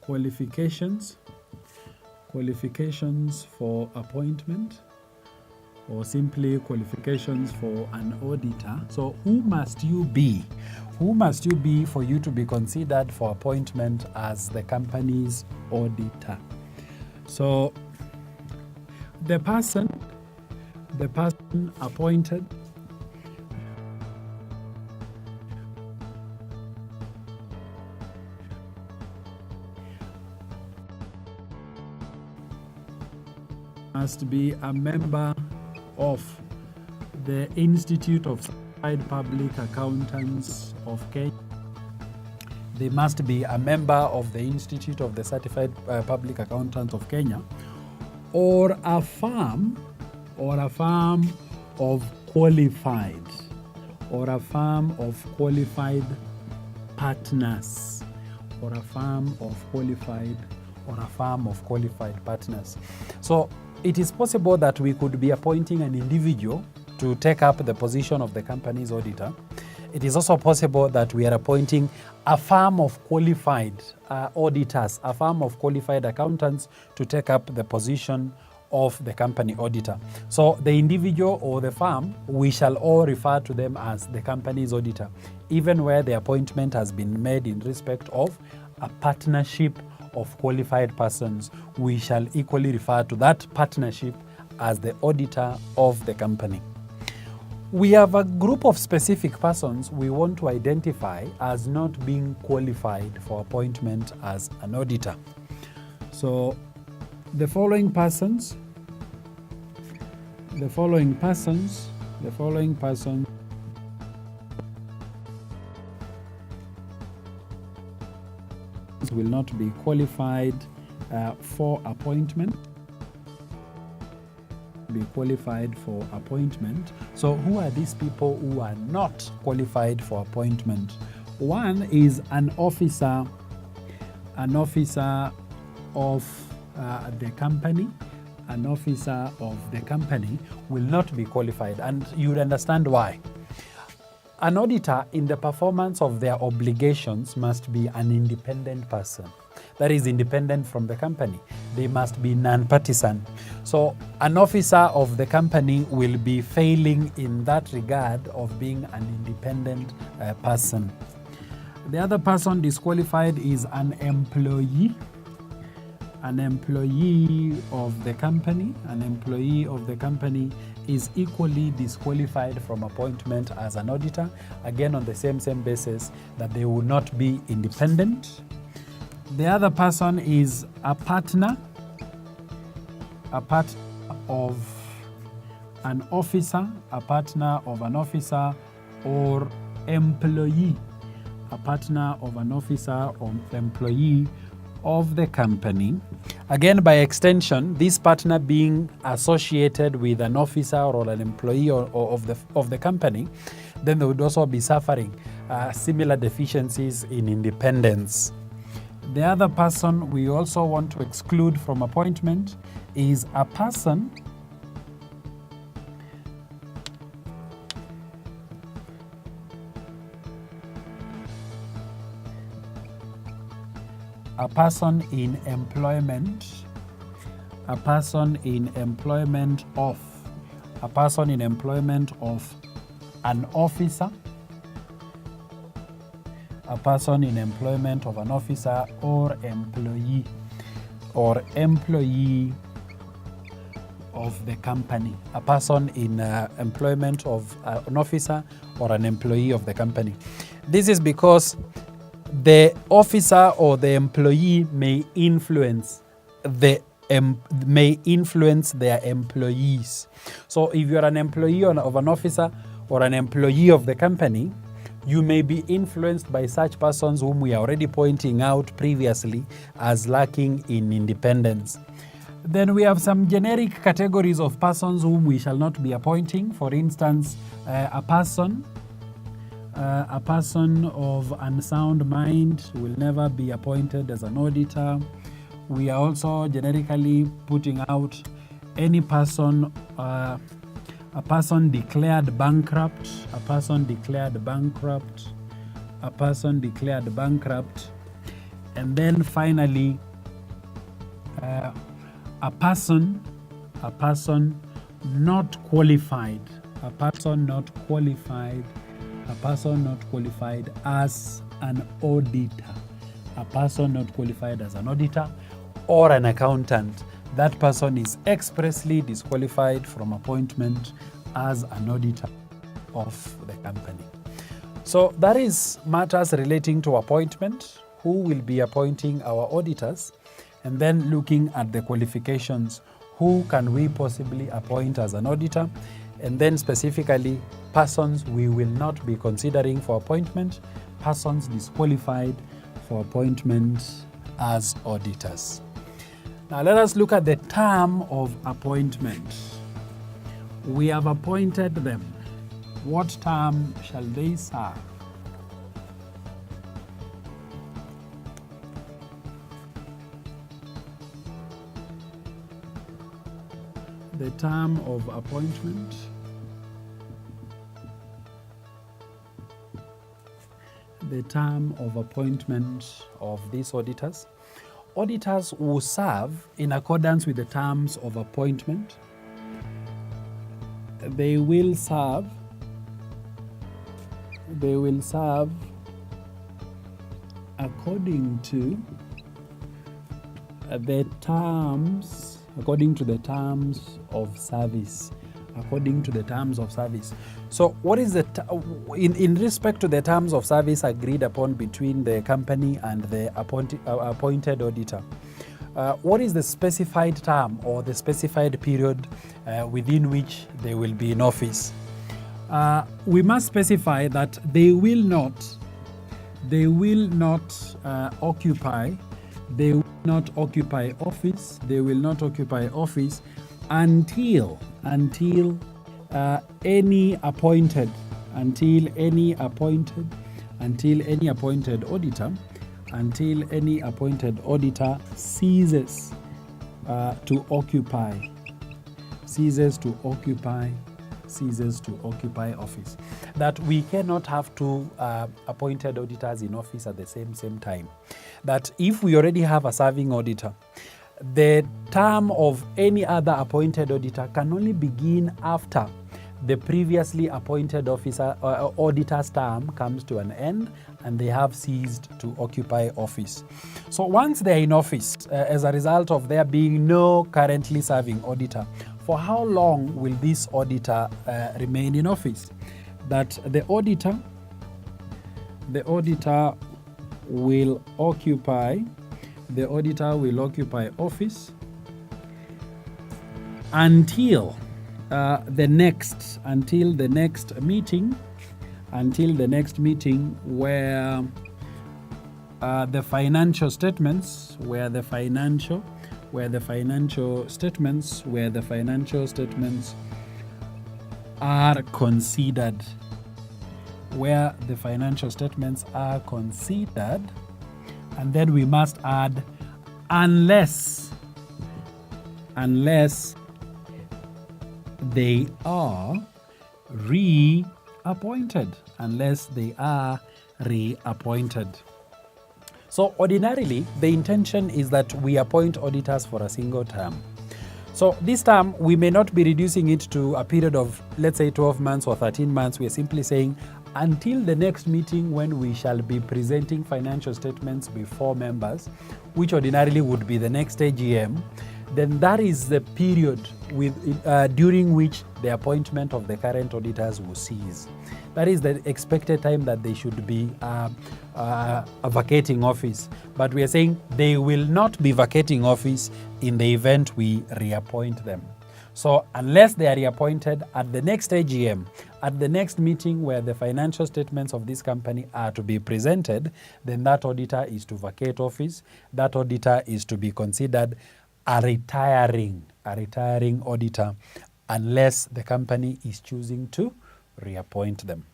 qualifications for appointment, or simply qualifications for an auditor. So who must you be? Who must you be for you to be considered for appointment as the company's auditor? So the person appointed must be a member of the Institute of Certified Public Accountants of Kenya. They must be a member of the Institute of the Certified Public Accountants of Kenya, or a firm of qualified, or a firm of qualified partners, or a firm of qualified partners. So it is possible that we could be appointing an individual to take up the position of the company's auditor. It is also possible that we are appointing a firm of qualified auditors, a firm of qualified accountants to take up the position of the company auditor. So the individual or the firm, we shall all refer to them as the company's auditor, even where the appointment has been made in respect of a partnership of qualified persons. We shall equally refer to that partnership as the auditor of the company. We have a group of specific persons we want to identify as not being qualified for appointment as an auditor. So the following persons will not be qualified for appointment. So who are these people who are not qualified for appointment? One is an officer of the company. An officer of the company will not be qualified, and you would understand why. An auditor, in the performance of their obligations, must be an independent person. That is, independent from the company. They must be non-partisan. So an officer of the company will be failing in that regard of being an independent person. The other person disqualified is an employee. An employee of the company. An employee of the company is equally disqualified from appointment as an auditor, again on the same basis that they will not be independent. The other person is a partner of an officer, a partner of an officer, or employee, a partner of an officer or employee of the company. Again, by extension, this partner being associated with an officer or an employee of the company, then they would also be suffering similar deficiencies in independence. The other person we also want to exclude from appointment is a person in employment of an officer, a person in employment of an officer or employee of the company, a person in employment of an officer or an employee of the company. This is because the officer or the employee may influence their employees. So if you're an employee of an officer or an employee of the company, you may be influenced by such persons whom we are already pointing out previously as lacking in independence. Then we have some generic categories of persons whom we shall not be appointing. For instance, a person of unsound mind will never be appointed as an auditor. We are also generically putting out any person, a person declared bankrupt, And then finally, a person not qualified, a person not qualified as an auditor, a person not qualified as an auditor or an accountant. That person is expressly disqualified from appointment as an auditor of the company. So that is matters relating to appointment, who will be appointing our auditors, and then looking at the qualifications, who can we possibly appoint as an auditor, and then specifically persons we will not be considering for appointment, persons disqualified for appointment as auditors. Now let us look at the term of appointment. We have appointed them. What term shall they serve? The term of appointment. The term of appointment of these auditors. Auditors will serve in accordance with the terms of appointment. They will serve according to the terms of service. According to the terms of service. So what is the in respect to the terms of service agreed upon between the company and the appointed auditor? What is the specified term or the specified period within which they will be in office? We must specify that they will not occupy office. They will not occupy office until any appointed auditor ceases to occupy office. That we cannot have two appointed auditors in office at the same time. That if we already have a serving auditor, the term of any other appointed auditor can only begin after the previously appointed auditor's term comes to an end and they have ceased to occupy office. So once they're in office, as a result of there being no currently serving auditor, for how long will this auditor remain in office? That the auditor will occupy office until the next meeting where the financial statements are considered, and then we must add unless they are reappointed. So ordinarily, the intention is that we appoint auditors for a single term. So this term, we may not be reducing it to a period of, let's say, 12 months or 13 months. We are simply saying until the next meeting when we shall be presenting financial statements before members, which ordinarily would be the next AGM, then that is the period during which the appointment of the current auditors will cease. That is the expected time that they should be vacating office. But we are saying they will not be vacating office in the event we reappoint them. So unless they are reappointed at the next AGM, at the next meeting where the financial statements of this company are to be presented, then that auditor is to vacate office. That auditor is to be considered a retiring auditor unless the company is choosing to reappoint them.